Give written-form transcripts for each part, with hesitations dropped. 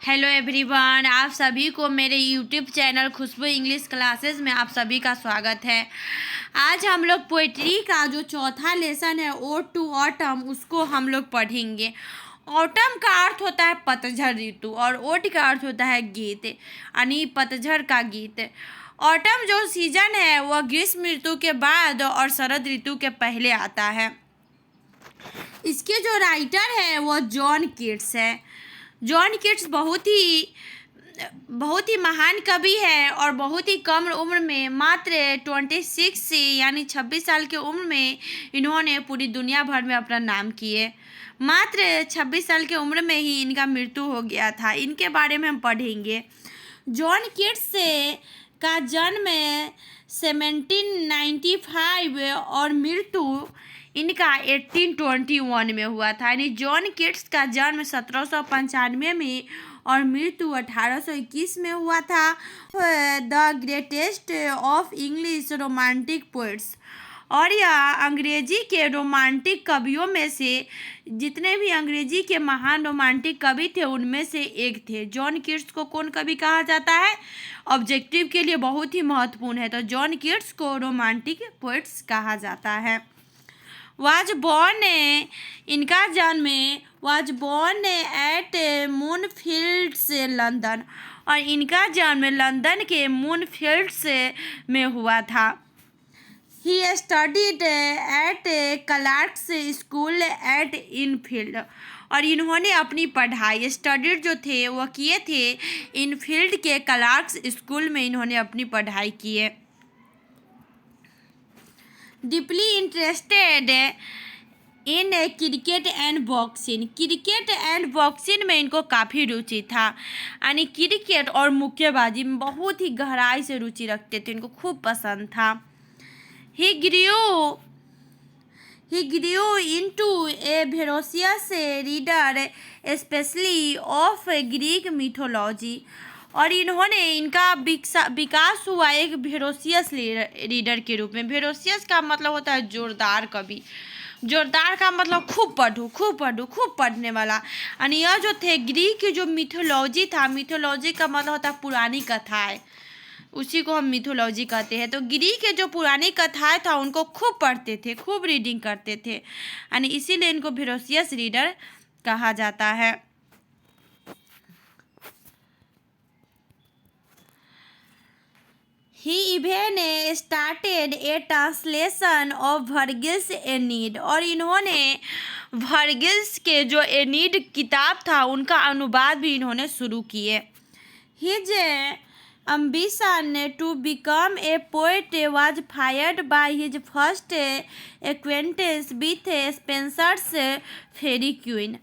Hello everyone, आप सभी को मेरे यूट्यूब चैनल खुशबू इंग्लिश क्लासेस में आप सभी का स्वागत है। आज हम लोग पोइट्री का जो चौथा लेसन है ओड टू ऑटम उसको हम लोग पढ़ेंगे। ऑटम का अर्थ होता है पतझड़ ऋतु और ओड का अर्थ होता है गीत, यानी पतझड़ का गीत। ऑटम जो सीजन है वह ग्रीष्म ऋतु के बाद और शरद ऋतु के पहले आता है। इसके जो राइटर है वह जॉन कीट्स है। जॉन कीट्स बहुत ही महान कवि है और बहुत ही कम उम्र में मात्र 26 से यानी 26 साल की उम्र में इन्होंने पूरी दुनिया भर में अपना नाम किए। मात्र 26 साल की उम्र में ही इनका मृत्यु हो गया था। इनके बारे में हम पढ़ेंगे। जॉन कीट्स का जन्म 1795 और मृत्यु इनका 1821 में हुआ था। यानी जॉन कीट्स का जन्म 1795 में और मृत्यु 1821 में हुआ था। The greatest of English romantic poets, और यह अंग्रेजी के रोमांटिक कवियों में से, जितने भी अंग्रेजी के महान रोमांटिक कवि थे उनमें से एक थे। जॉन कीट्स को कौन कवि कहा जाता है? ऑब्जेक्टिव के लिए बहुत ही महत्वपूर्ण है, तो जॉन कीट्स को रोमांटिक पोइट्स कहा जाता है। was born एट मूनफील्ड्स लंदन, और इनका जन्म लंदन के मूनफील्ड्स में हुआ था। He studied at Clarks school eight Enfield, और इन्होंने अपनी पढ़ाई स्टडीड जो थे वह किए थे इनफील्ड के क्लार्क्स स्कूल में इन्होंने अपनी पढ़ाई की है। Deeply interested in cricket and boxing, cricket and boxing में इनको काफ़ी रुचि था। यानी क्रिकेट और मुक्केबाजी में बहुत ही गहराई से रुचि रखते थे, इनको खूब पसंद था। ही grew into a voracious reader especially of Greek mythology, और इनका विकास हुआ एक वेरोसियस रीडर के रूप में। वेरोसियस का मतलब होता है जोरदार कवि। जोरदार का मतलब खूब पढ़ने वाला। यानी यह जो थे ग्रीक की जो मिथोलॉजी था, मिथोलॉजी का मतलब होता है पुरानी कथाएं, उसी को हम मिथोलॉजी कहते हैं। तो ग्रीक के जो पुरानी कथाएं था उनको खूब पढ़ते थे, खूब रीडिंग करते थे, यानी इसीलिए इनको वेरोसियस रीडर कहा जाता है। He even started a translation of Virgil's Aeneid, और इन्होंने वर्गिल्स के जो एनीड किताब था उनका अनुवाद भी इन्होंने शुरू किए। His ambition to become a poet was fired by his first acquaintance with Spenser's Faerie Queene,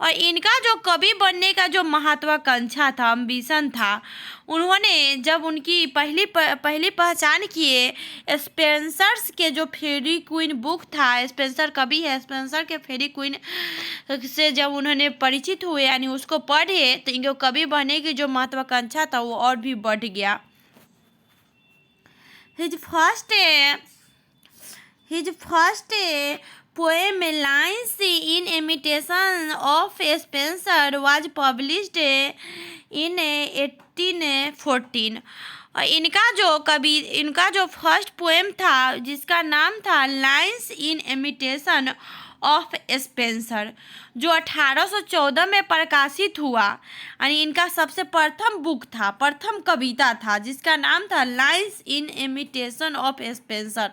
और इनका जो कवि बनने का जो महत्वाकांक्षा था, अम्बिशन था, उन्होंने जब उनकी पहली पहचान किए स्पेंसर्स के जो फेरी क्वीन बुक था, स्पेंसर कवि है, स्पेंसर के फेरी क्वीन से जब उन्होंने परिचित हुए यानी उसको पढ़े, तो इनको कवि बनने की जो महत्वाकांक्षा था वो और भी बढ़ गया। His first poem Lines in Imitation of Spenser was published in 1814, और इनका जो फर्स्ट पोएम था जिसका नाम था lines in imitation of Spencer, जो 1814 में प्रकाशित हुआ। यानी इनका सबसे प्रथम कविता था जिसका नाम था lines in imitation of Spencer,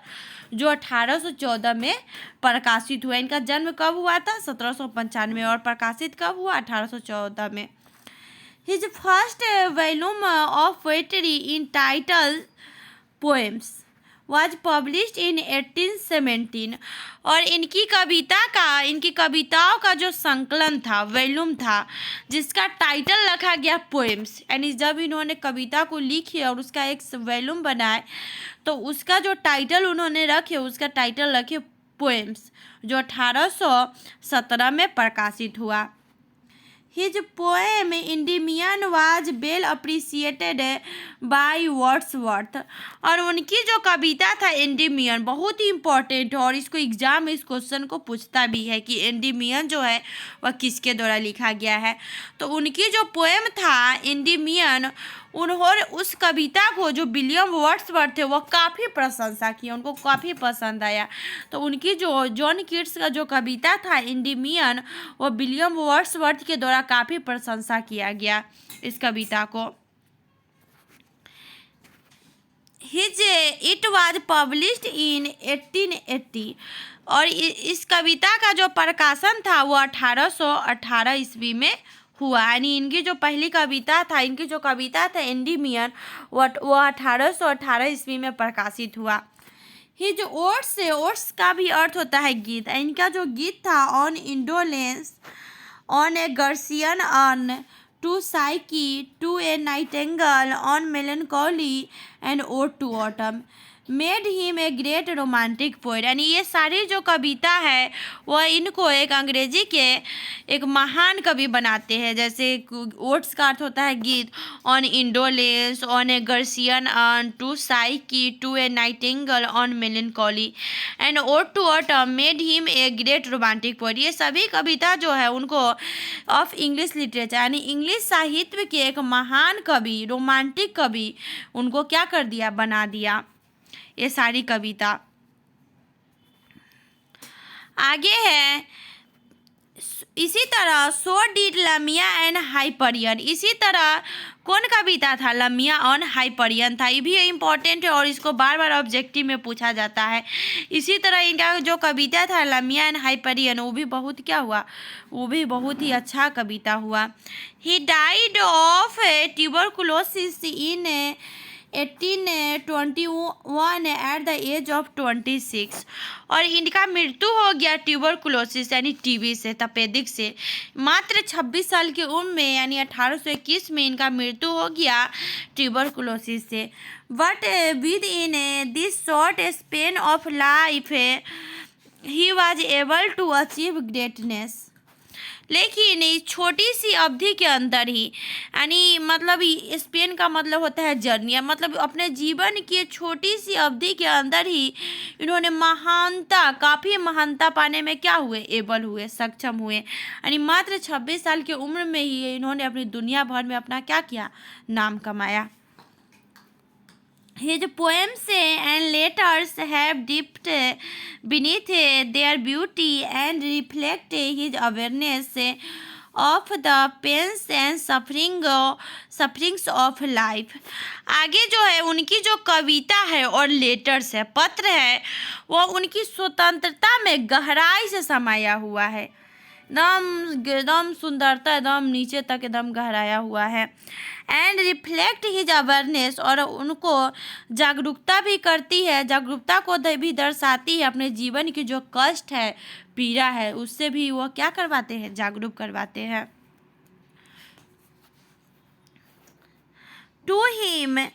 जो 1814 में प्रकाशित हुआ। इनका जन्म कब हुआ था? 1795, और प्रकाशित कब हुआ? 1814 में। His first volume of poetry entitled Poems was published in 1817, और इनकी कविताओं का जो संकलन था, वॉल्यूम था, जिसका टाइटल रखा गया पोएम्स। यानी जब इन्होंने कविता को लिखी और उसका एक वॉल्यूम बनाए तो उसका जो टाइटल उन्होंने रखे पोएम्स, जो 1817 में प्रकाशित हुआ। His poem Endymion मियन was well appreciated by Wordsworth. और उनकी जो कविता था एंडीमियन बहुत ही इंपॉर्टेंट है और इसको एग्जाम में इस क्वेश्चन को पूछता भी है कि एंडीमियन जो है वह किसके द्वारा लिखा गया है। तो उनकी जो पोएम था एंडीमियन, उन्होंने उस कविता को जो विलियम वर्ड्सवर्थ थे वो काफ़ी प्रशंसा की, उनको काफ़ी पसंद आया। तो उनकी जो जॉन कीट्स का जो कविता था एंडीमियन वो विलियम वर्ड्सवर्थ के द्वारा काफ़ी प्रशंसा किया गया इस कविता को। इट वाज पब्लिश्ड इन 1880 और इस कविता का जो प्रकाशन था वो 1818 ईस्वी में हुआ। यानी इनकी जो पहली कविता था, इनकी जो कविता था एंडीमियन वो 1818 ईस्वी में प्रकाशित हुआ। ही जो ओट्स का भी अर्थ होता है गीत। इनका जो गीत था on indolence, on a Grecian, on to Psyche, to a nightingale, on melancholy and ode to autumn made him a great romantic poet. यानी ये सारी जो कविता है वह इनको एक अंग्रेजी के एक महान कवि बनाते हैं। जैसे ओट्स का अर्थ होता है गीत, on indolence, on a Grecian, on to Psyche, to a nightingale, on melancholy and ode to autumn made him a great romantic poet. ये सभी कविता जो है उनको ऑफ इंग्लिश लिटरेचर यानी इंग्लिश साहित्य के एक महान कवि, रोमांटिक कवि उनको क्या कर दिया, बना दिया ये सारी कविता। आगे है इसी तरह सो डिड लमिया एंड हाइपरियन। इसी तरह कौन कविता था, लमिया और हाइपरियन था। ये भी इम्पोर्टेंट है और इसको बार बार ऑब्जेक्टिव में पूछा जाता है। इसी तरह इनका जो कविता था लमिया एंड हाइपरियन वो भी बहुत क्या हुआ, वो भी बहुत ही अच्छा कविता हुआ। He died of tuberculosis in 1821 at the age of 26 और इनका मृत्यु हो गया ट्यूबरकुलोसिस यानी टीबी से, तपेदिक से, मात्र 26 साल की उम्र में यानी 1821 में इनका मृत्यु हो गया ट्यूबरकुलोसिस से। But within this short span of life he was able to achieve greatness. लेकिन इस छोटी सी अवधि के अंदर ही, यानी मतलब स्पेन का मतलब होता है जर्नी, मतलब अपने जीवन की छोटी सी अवधि के अंदर ही इन्होंने महानता, काफ़ी महानता पाने में क्या हुए, एबल हुए, सक्षम हुए। यानी मात्र 26 साल की उम्र में ही इन्होंने अपनी दुनिया भर में अपना क्या किया, नाम कमाया। His poems and letters have dipped beneath their beauty and reflect his awareness of the pains and sufferings of life। आगे जो है उनकी जो कविता है और लेटर्स है, पत्र है, वो उनकी स्वतंत्रता में गहराई से समाया हुआ है। एकदम सुंदरता एकदम नीचे तक एकदम गहराया हुआ है। एंड रिफ्लेक्ट हिज अवेयरनेस और उनको जागरूकता भी करती है, जागरूकता को भी दर्शाती है। अपने जीवन की जो कष्ट है, पीड़ा है, उससे भी वो क्या करवाते हैं, जागरूक करवाते हैं। टू हिम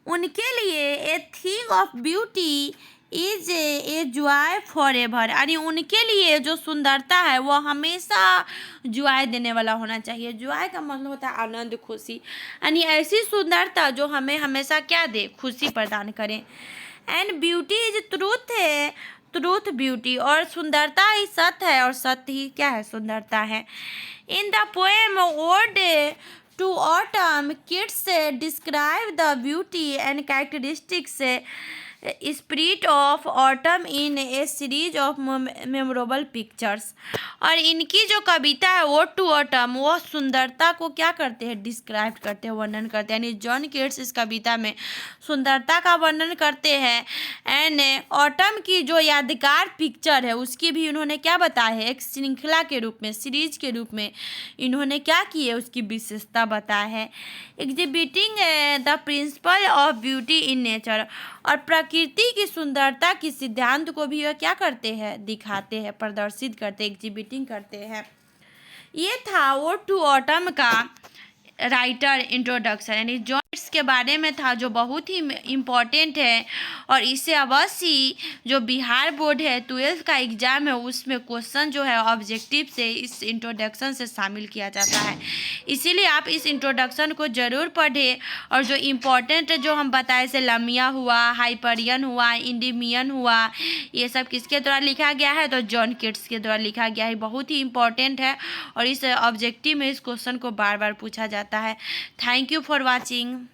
उनके लिए a thing of beauty is a joy for ever. यानी उनके लिए जो सुंदरता है वो हमेशा जॉय देने वाला होना चाहिए। जॉय का मतलब होता है आनंद, खुशी, यानी ऐसी सुंदरता जो हमें हमेशा क्या दे, खुशी प्रदान करें। एंड ब्यूटी इज ट्रूथ है, ट्रूथ ब्यूटी, और सुंदरता ही सत्य है और सत्य ही क्या है, सुंदरता है। In the poem ode to autumn Keats describe the beauty and characteristics spirit of autumn in a series of memorable pictures. और इनकी जो कविता है ओड टू ऑटम वो सुंदरता को क्या करते हैं, डिस्क्राइब करते हैं, वर्णन करते हैं। यानी जॉन कीट्स इस कविता में सुंदरता का वर्णन करते हैं। एंड ऑटम की जो यादगार पिक्चर है उसकी भी उन्होंने क्या बताया है, एक श्रृंखला के रूप में, सीरीज के रूप में इन्होंने क्या की है, उसकी विशेषता बताया है। Exhibiting the principle of beauty in nature, और प्रकृति की सुंदरता की सिद्धांत को भी वह क्या करते हैं, दिखाते हैं, प्रदर्शित करते हैं, एग्जिबिटिंग करते हैं। ये था ओड टू ऑटम का राइटर इंट्रोडक्शन। यानी जॉन के बारे में था, जो बहुत ही इम्पोर्टेंट है और इसे अवश्य जो बिहार बोर्ड है 12th का एग्ज़ाम है उसमें क्वेश्चन जो है ऑब्जेक्टिव से इस इंट्रोडक्शन से शामिल किया जाता है। इसीलिए आप इस इंट्रोडक्शन को ज़रूर पढ़ें और जो इम्पोर्टेंट जो हम बताए जैसे लमिया हुआ, हाइपरियन हुआ, इंडिमियन हुआ, ये सब किसके द्वारा लिखा गया है तो जॉन किट्स के द्वारा लिखा गया है। बहुत ही इम्पोर्टेंट है और इस ऑब्जेक्टिव में इस क्वेश्चन को बार बार पूछा जाता है। Thank you for watching.